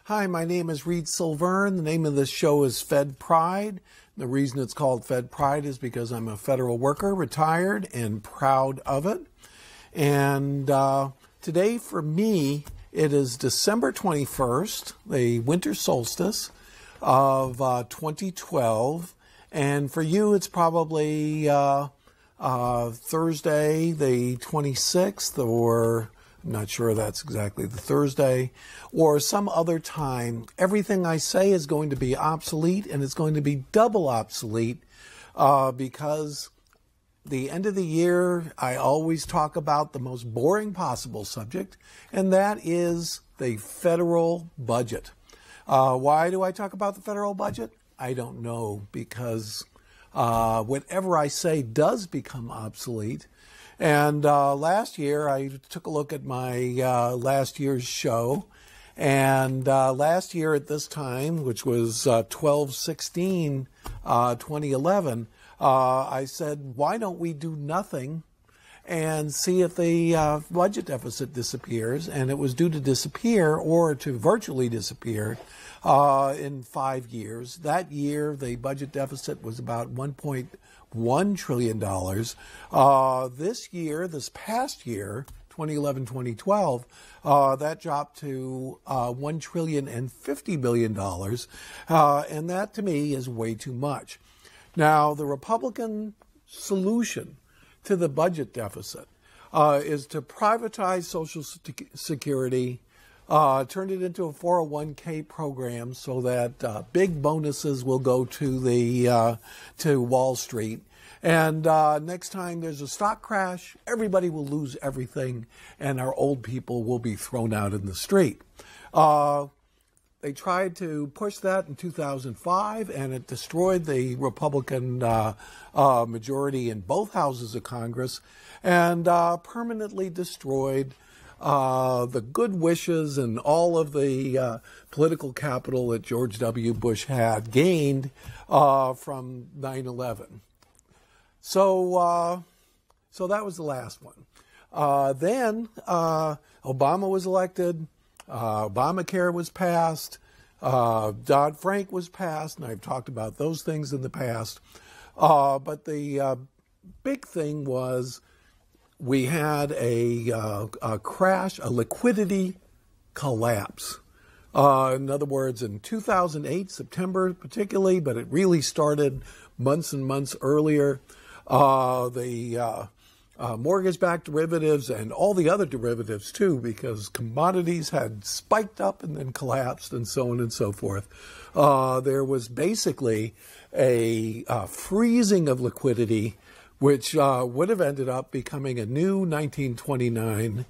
Hi, my name is Reed Silverne. The name of this show is Fed Pride. The reason it's called Fed Pride is because I'm a federal worker, retired, and proud of it. And today for me, it is December 21st, the winter solstice of 2012. And for you, it's probably Thursday, the 26th, or I'm not sure that's exactly the Thursday, or some other time. Everything I say is going to be obsolete, and it's going to be double obsolete because the end of the year, I always talk about the most boring possible subject, and that is the federal budget. Why do I talk about the federal budget? I don't know, because whatever I say does become obsolete. And last year, I took a look at my last year's show. And last year at this time, which was 12/16/2011, I said, why don't we do nothing and see if the budget deficit disappears? And it was due to disappear, or to virtually disappear, in 5 years. That year, the budget deficit was about $1.1 trillion. This year, this past year, 2011-2012, that dropped to $1.05 trillion. And that, to me, is way too much. Now, the Republican solution to the budget deficit is to privatize Social Security, turn it into a 401k program so that big bonuses will go to Wall Street. And next time there's a stock crash, everybody will lose everything, and our old people will be thrown out in the street. They tried to push that in 2005, and it destroyed the Republican majority in both houses of Congress, and permanently destroyed the good wishes and all of the political capital that George W. Bush had gained from 9/11. So that was the last one. Then Obama was elected. Obamacare was passed. Dodd-Frank was passed, and I've talked about those things in the past. But the big thing was we had a crash, a liquidity collapse. In other words, in 2008, September particularly, but it really started months and months earlier, the mortgage-backed derivatives and all the other derivatives too, because commodities had spiked up and then collapsed and so on and so forth. There was basically a freezing of liquidity, which would have ended up becoming a new 1929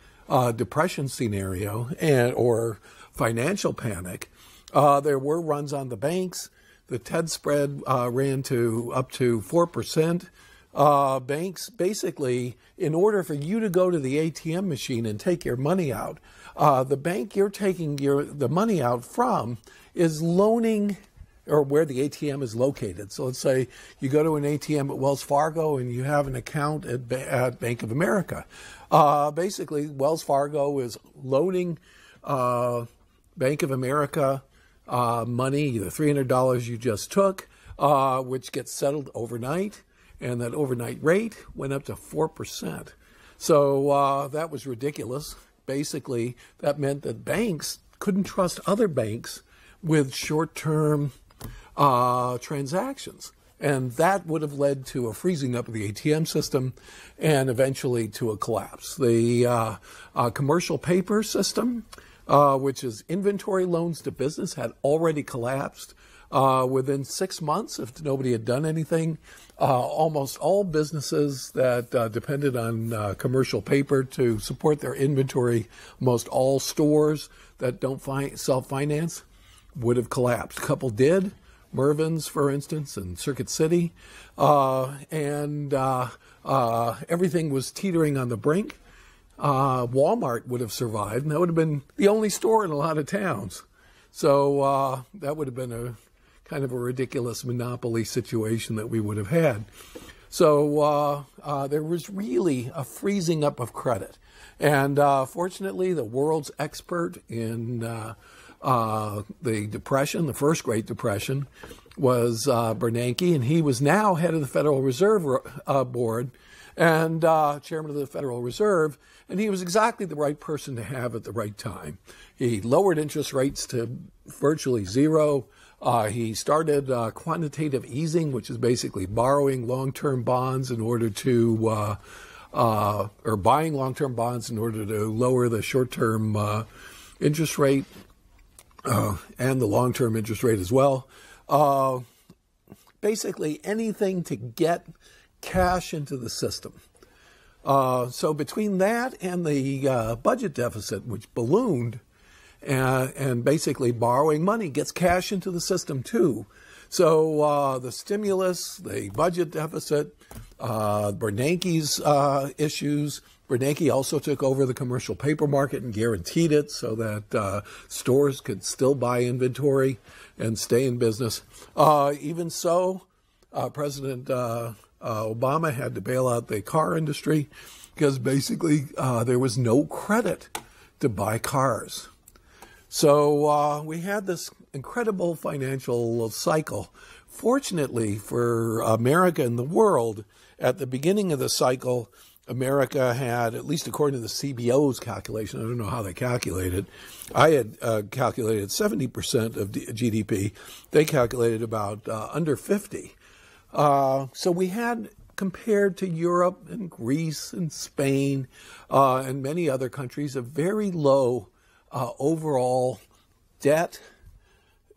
depression scenario or financial panic. There were runs on the banks. The TED spread ran to up to 4%. Banks, basically, in order for you to go to the ATM machine and take your money out, the bank you're taking the money out from is loaning, or where the ATM is located. So let's say you go to an ATM at Wells Fargo and you have an account at Bank of America. Basically, Wells Fargo is loaning Bank of America money, the $300 you just took, which gets settled overnight. And that overnight rate went up to 4%. So that was ridiculous. Basically, that meant that banks couldn't trust other banks with short-term transactions. And that would have led to a freezing up of the ATM system and eventually to a collapse. The commercial paper system, which is inventory loans to business, had already collapsed. Within 6 months, if nobody had done anything, almost all businesses that depended on commercial paper to support their inventory, most all stores that don't self-finance, would have collapsed. A couple did, Mervyn's, for instance, and Circuit City, and everything was teetering on the brink. Walmart would have survived, and that would have been the only store in a lot of towns. So that would have been a kind of a ridiculous monopoly situation that we would have had. So there was really a freezing up of credit. And fortunately, the world's expert in the Depression, the first Great Depression, was Bernanke, and he was now head of the Federal Reserve Board and chairman of the Federal Reserve, and he was exactly the right person to have at the right time. He lowered interest rates to virtually zero. He started quantitative easing, which is basically borrowing long-term bonds in order to, or buying long-term bonds in order to lower the short-term interest rate and the long-term interest rate as well. Basically anything to get cash into the system. So between that and the budget deficit, which ballooned, and basically borrowing money gets cash into the system too. So the stimulus, the budget deficit, Bernanke's issues. Bernanke also took over the commercial paper market and guaranteed it so that stores could still buy inventory and stay in business. Even so, President Obama had to bail out the car industry because basically there was no credit to buy cars. So we had this incredible financial cycle. Fortunately for America and the world, at the beginning of the cycle, America had, at least according to the CBO's calculation, I don't know how they calculated, I had calculated 70% of GDP. They calculated about under 50. So we had, compared to Europe and Greece and Spain and many other countries, a very low overall debt,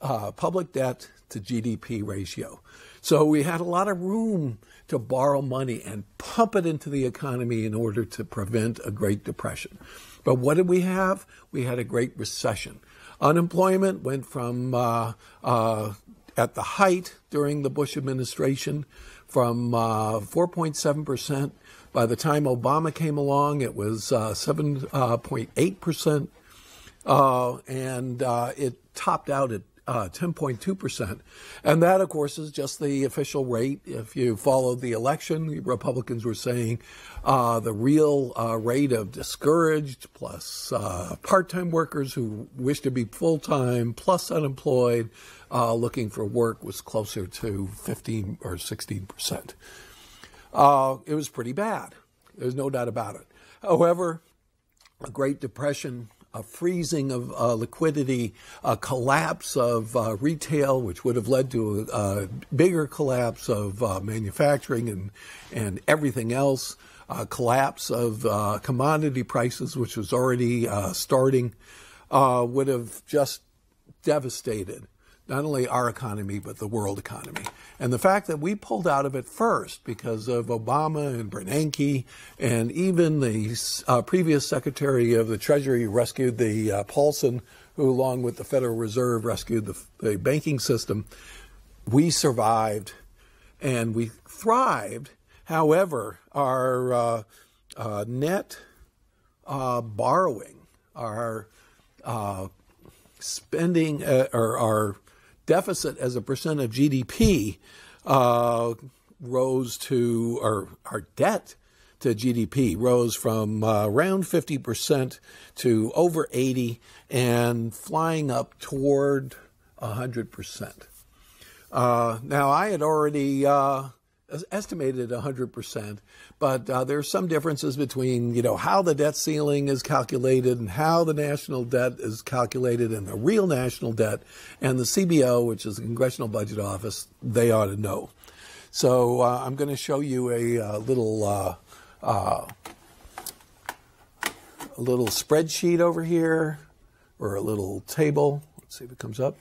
public debt to GDP ratio. So we had a lot of room to borrow money and pump it into the economy in order to prevent a Great Depression. But what did we have? We had a Great Recession. Unemployment went from, at the height during the Bush administration, from 4.7%. By the time Obama came along, it was 7.8%. And it topped out at 10.2%. And that, of course, is just the official rate. If you followed the election, the Republicans were saying the real rate of discouraged plus part-time workers who wish to be full-time plus unemployed looking for work was closer to 15 or 16%. It was pretty bad. There's no doubt about it. However, a Great Depression, a freezing of liquidity, a collapse of retail, which would have led to a bigger collapse of manufacturing and everything else, a collapse of commodity prices, which was already starting, would have just devastated not only our economy, but the world economy. And the fact that we pulled out of it first because of Obama and Bernanke, and even the previous Secretary of the Treasury rescued the Paulson, who along with the Federal Reserve rescued the banking system, we survived and we thrived. However, our net borrowing, our spending, or our deficit as a percent of GDP rose to, or our debt to GDP rose from around 50% to over 80 and flying up toward 100%. Now, I had already estimated 100%, but there are some differences between, how the debt ceiling is calculated and how the national debt is calculated and the real national debt, and the CBO, which is the Congressional Budget Office, they ought to know. So I'm going to show you a little spreadsheet over here, or a little table. Let's see if it comes up.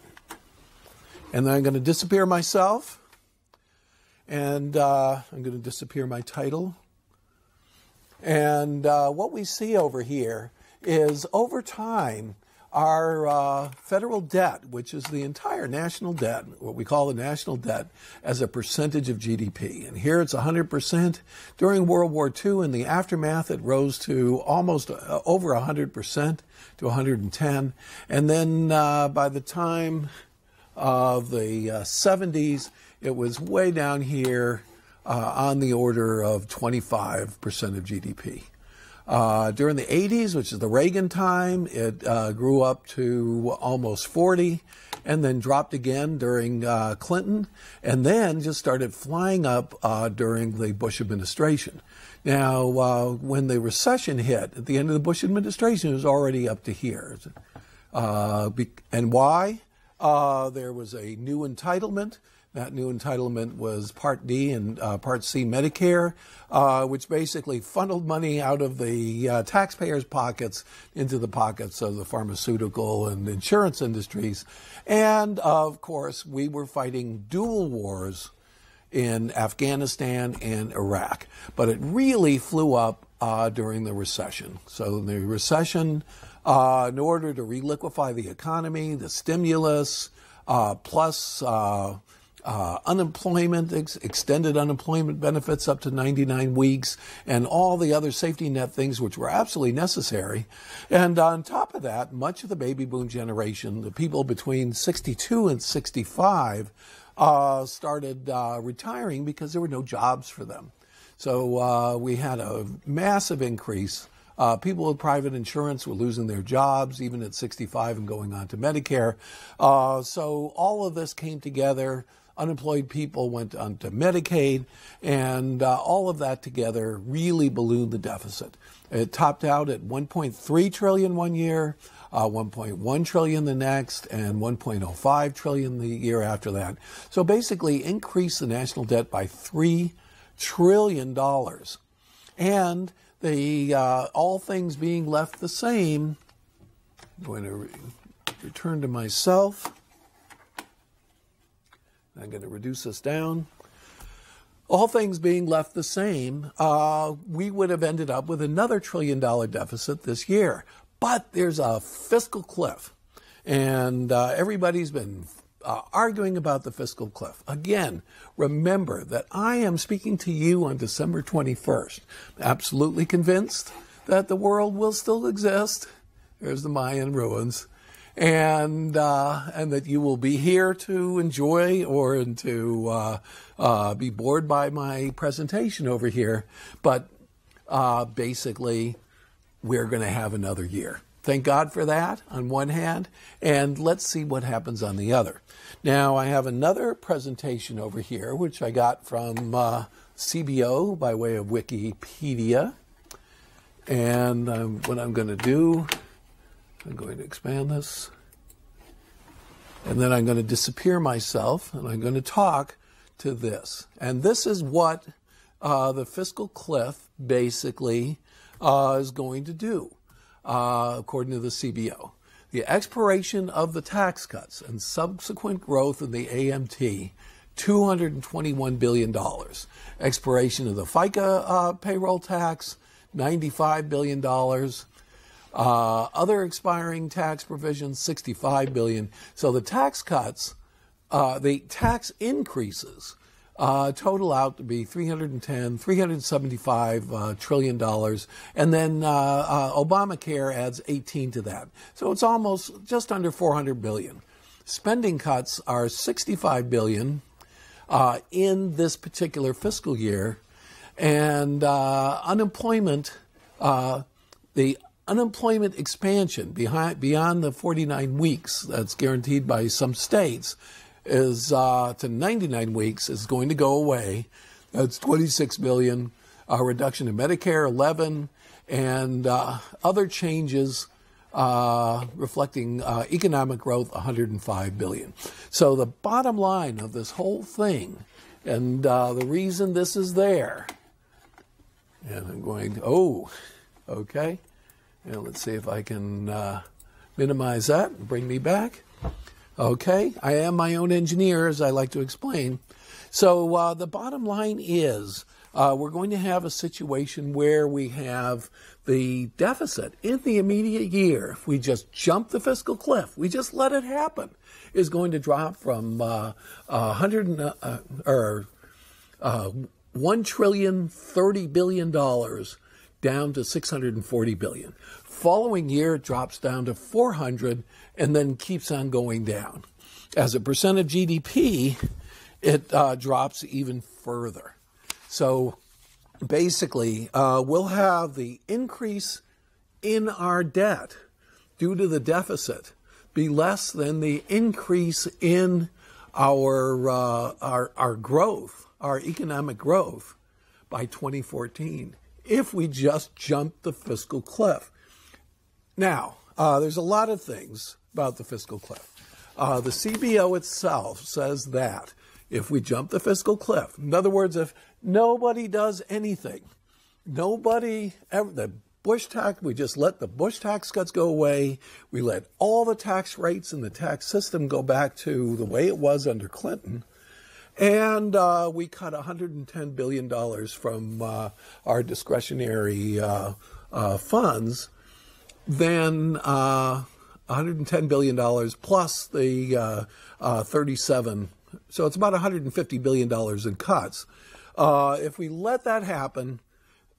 And then I'm going to disappear myself. And I'm going to disappear my title. And what we see over here is, over time, our federal debt, which is the entire national debt, what we call the national debt, as a percentage of GDP. And here it's 100%. During World War II, in the aftermath, it rose to almost over 100%, to 110. And then by the time of the 70s, it was way down here on the order of 25% of GDP. During the 80s, which is the Reagan time, it grew up to almost 40, and then dropped again during Clinton, and then just started flying up during the Bush administration. Now, when the recession hit at the end of the Bush administration, it was already up to here. And why? There was a new entitlement. That new entitlement was Part D and Part C Medicare, which basically funneled money out of the taxpayers' pockets into the pockets of the pharmaceutical and insurance industries. And, of course, we were fighting dual wars in Afghanistan and Iraq. But it really flew up during the recession. So the recession, in order to reliquefy the economy, the stimulus, plus unemployment, extended unemployment benefits up to 99 weeks, and all the other safety net things which were absolutely necessary. And on top of that, much of the baby boom generation, the people between 62 and 65, started retiring because there were no jobs for them. So we had a massive increase. People with private insurance were losing their jobs, even at 65 and going on to Medicare. So all of this came together. Unemployed people went on to Medicaid, and all of that together really ballooned the deficit. It topped out at $1.3 trillion one year, $1.1 trillion the next, and $1.05 trillion the year after that. So basically increased the national debt by $3 trillion. And the all things being left the same, I'm going to return to myself. I'm going to reduce this down. All things being left the same, we would have ended up with another $1 trillion deficit this year. But there's a fiscal cliff, and everybody's been arguing about the fiscal cliff. Again, remember that I am speaking to you on December 21st. Absolutely convinced that the world will still exist. There's the Mayan ruins. And that you will be here to enjoy or to be bored by my presentation over here. But basically, we're going to have another year. Thank God for that on one hand, and let's see what happens on the other. Now, I have another presentation over here, which I got from CBO by way of Wikipedia. And what I'm going to do, I'm going to expand this, and then I'm going to disappear myself, and I'm going to talk to this. And this is what the fiscal cliff basically is going to do, according to the CBO. The expiration of the tax cuts and subsequent growth in the AMT, $221 billion. Expiration of the FICA payroll tax, $95 billion. Other expiring tax provisions, $65 billion. So the tax cuts, the tax increases total out to be $375 trillion. And then Obamacare adds 18 to that. So it's almost just under $400 billion. Spending cuts are $65 billion in this particular fiscal year. And unemployment, the unemployment expansion beyond the 49 weeks that's guaranteed by some states is to 99 weeks is going to go away. That's $26 billion. Reduction in Medicare, 11, and other changes reflecting economic growth, $105 billion. So the bottom line of this whole thing, and the reason this is there, and I'm going, okay. And let's see if I can minimize that and bring me back. Okay, I am my own engineer, as I like to explain. So the bottom line is we're going to have a situation where we have the deficit in the immediate year, if we just jump the fiscal cliff, we just let it happen, is going to drop from $1,030 billion down to $640 billion. Following year, it drops down to 400 and then keeps on going down. As a percent of GDP, it drops even further. So basically, we'll have the increase in our debt due to the deficit be less than the increase in our growth, our economic growth by 2014, if we just jump the fiscal cliff. Now, there's a lot of things about the fiscal cliff. The CBO itself says that if we jump the fiscal cliff, in other words, if nobody does anything, the Bush tax, we just let the Bush tax cuts go away. We let all the tax rates in the tax system go back to the way it was under Clinton. And we cut $110 billion from our discretionary funds. Then $110 billion plus the 37. So it's about $150 billion in cuts. If we let that happen,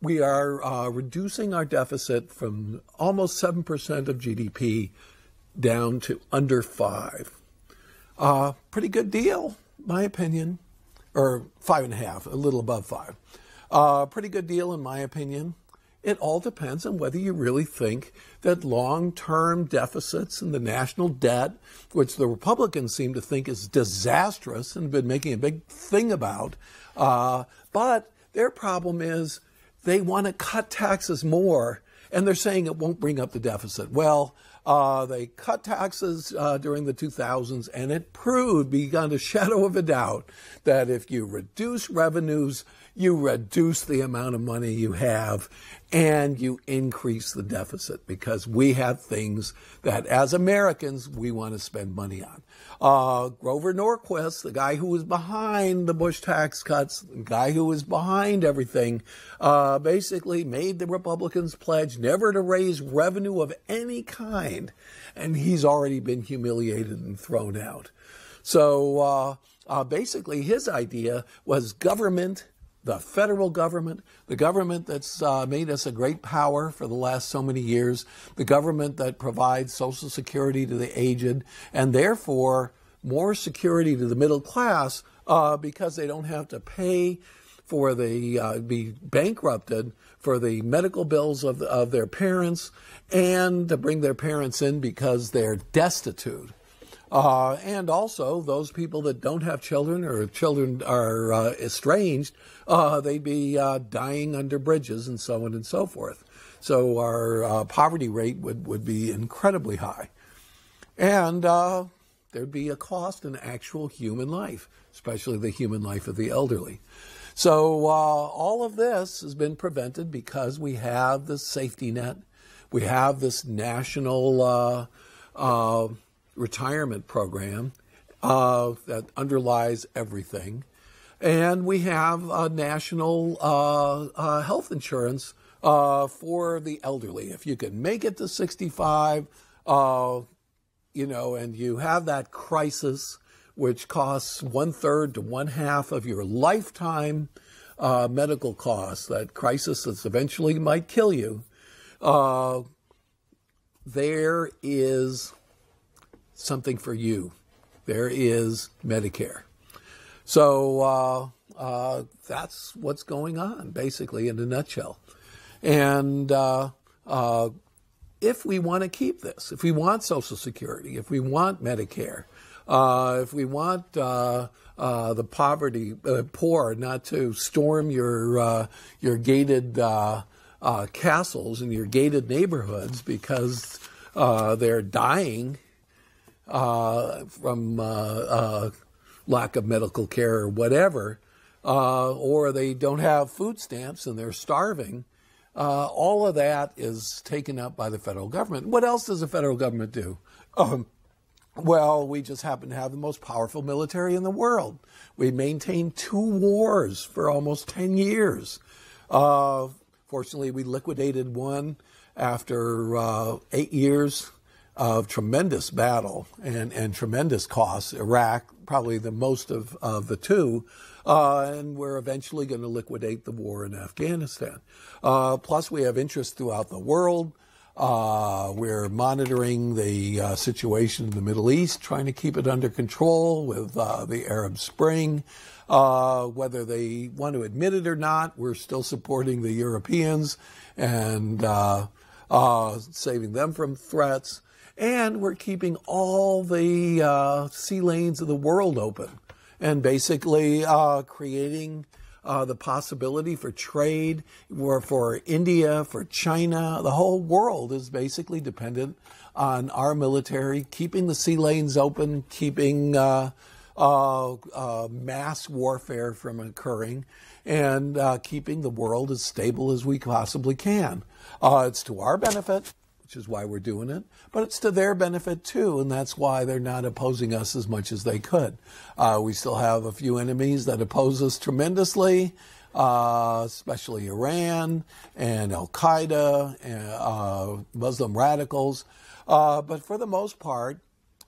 we are reducing our deficit from almost 7% of GDP down to under 5%. Pretty good deal, in my opinion, or 5.5%, a little above 5%. Pretty good deal, in my opinion. It all depends on whether you really think that long-term deficits and the national debt, which the Republicans seem to think is disastrous and have been making a big thing about, but their problem is they want to cut taxes more, and they're saying it won't bring up the deficit. Well, they cut taxes during the 2000s, and it proved beyond a shadow of a doubt that if you reduce revenues, you reduce the amount of money you have, and you increase the deficit, because we have things that, as Americans, we want to spend money on. Grover Norquist, the guy who was behind the Bush tax cuts, the guy who was behind everything, basically made the Republicans pledge never to raise revenue of any kind, and he's already been humiliated and thrown out. So basically his idea was government, the federal government, the government that's made us a great power for the last so many years, the government that provides Social Security to the aged, and therefore more security to the middle class because they don't have to pay for be bankrupted for the medical bills of their parents, and to bring their parents in because they're destitute. And also those people that don't have children, or children are estranged, they'd be dying under bridges and so on and so forth. So our poverty rate would be incredibly high. And there'd be a cost in actual human life, especially the human life of the elderly. So all of this has been prevented because we have this safety net. We have this national retirement program that underlies everything. And we have a national health insurance for the elderly. If you can make it to 65, and you have that crisis, which costs 1/3 to 1/2 of your lifetime medical costs, that crisis that eventually might kill you, there is something for you. There is Medicare. So that's what's going on, basically, in a nutshell. And if we want to keep this, if we want Social Security, if we want Medicare, if we want the poor not to storm your gated castles and your gated neighborhoods because they're dying from lack of medical care or whatever, or they don't have food stamps and they're starving, all of that is taken up by the federal government. What else does the federal government do? Well, we just happen to have the most powerful military in the world. We maintained 2 wars for almost 10 years. Fortunately, we liquidated one after 8 years of tremendous battle and tremendous costs. Iraq, probably the most of the two, and we're eventually going to liquidate the war in Afghanistan. Plus, we have interests throughout the world. We're monitoring the situation in the Middle East, trying to keep it under control with the Arab Spring. Whether they want to admit it or not, we're still supporting the Europeans and saving them from threats. And we're keeping all the sea lanes of the world open and basically creating the possibility for trade for India, for China. The whole world is basically dependent on our military, keeping the sea lanes open, keeping mass warfare from occurring, and keeping the world as stable as we possibly can. It's to our benefit, which is why we're doing it, but it's to their benefit too, and that's why they're not opposing us as much as they could. We still have a few enemies that oppose us tremendously, especially Iran and Al-Qaeda and Muslim radicals. But for the most part,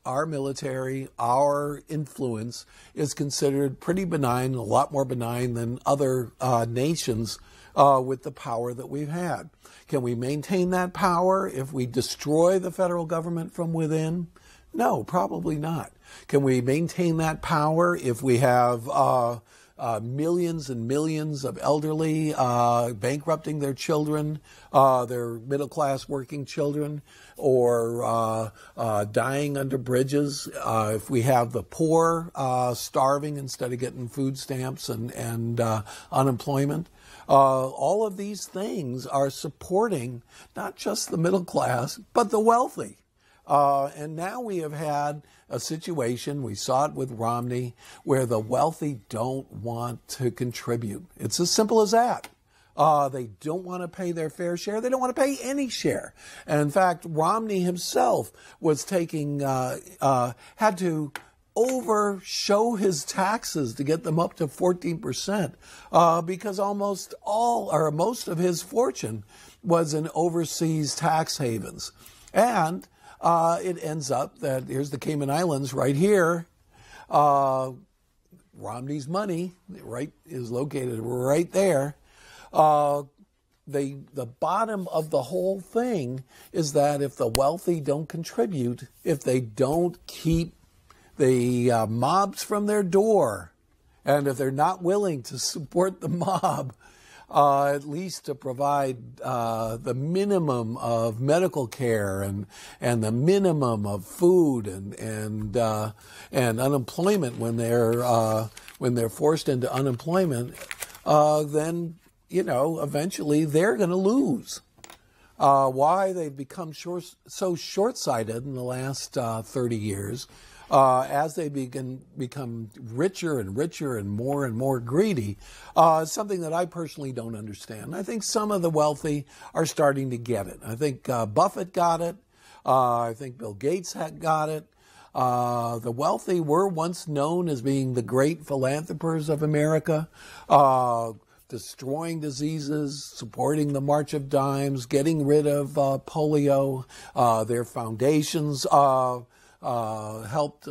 our military, our influence is considered pretty benign, a lot more benign than other nations with the power that we've had. Can we maintain that power if we destroy the federal government from within? No, probably not. Can we maintain that power if we have millions and millions of elderly bankrupting their children, their middle-class working children, or dying under bridges? If we have the poor starving instead of getting food stamps and unemployment? All of these things are supporting not just the middle class, but the wealthy. And now we have had a situation, we saw it with Romney, where the wealthy don't want to contribute. It's as simple as that. They don't want to pay their fair share. They don't want to pay any share. And in fact, Romney himself was had to overshow his taxes to get them up to 14%, because almost all or most of his fortune was in overseas tax havens. And it ends up that here's the Cayman Islands right here. Romney's money is located right there. The bottom of the whole thing is that if the wealthy don't contribute, if they don't keep the mobs from their door, and if they're not willing to support the mob, at least to provide the minimum of medical care and the minimum of food and unemployment when they're forced into unemployment, then eventually they're going to lose. Why they've become so short-sighted in the last 30 years. As they become richer and richer and more greedy, something that I personally don't understand. I think some of the wealthy are starting to get it. I think Buffett got it. I think Bill Gates got it. The wealthy were once known as being the great philanthropers of America, destroying diseases, supporting the March of Dimes, getting rid of polio. Their foundations helped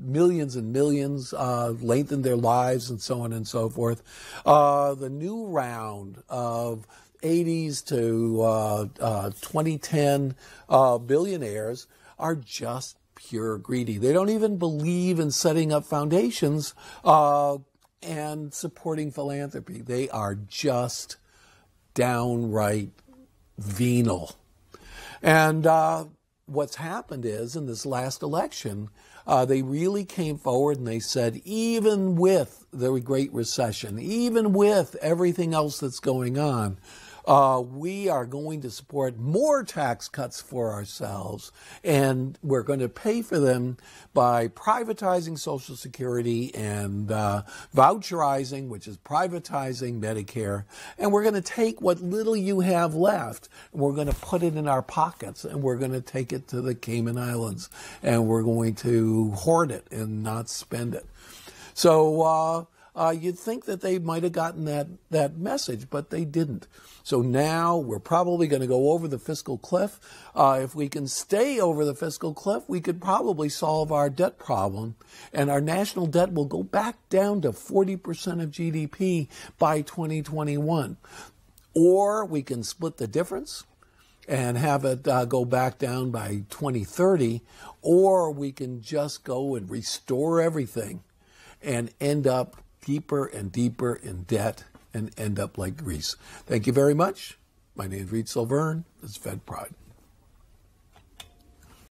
millions and millions lengthen their lives and so on and so forth. The new round of 80s to 2010 billionaires are just pure greedy. They don't even believe in setting up foundations and supporting philanthropy. They are just downright venal. And what's happened is, in this last election, they really came forward and they said, even with the Great Recession, even with everything else that's going on, we are going to support more tax cuts for ourselves, and we're going to pay for them by privatizing Social Security and voucherizing, which is privatizing Medicare, and we're going to take what little you have left, and we're going to put it in our pockets, and we're going to take it to the Cayman Islands, and we're going to hoard it and not spend it. So you'd think that they might have gotten that message, but they didn't. So now we're probably going to go over the fiscal cliff. If we can stay over the fiscal cliff, we could probably solve our debt problem, and our national debt will go back down to 40% of GDP by 2021. Or we can split the difference and have it go back down by 2030, or we can just go and restore everything and end up deeper and deeper in debt and end up like Greece. Thank you very much. My name is Reed Silverne. This is Fed Pride.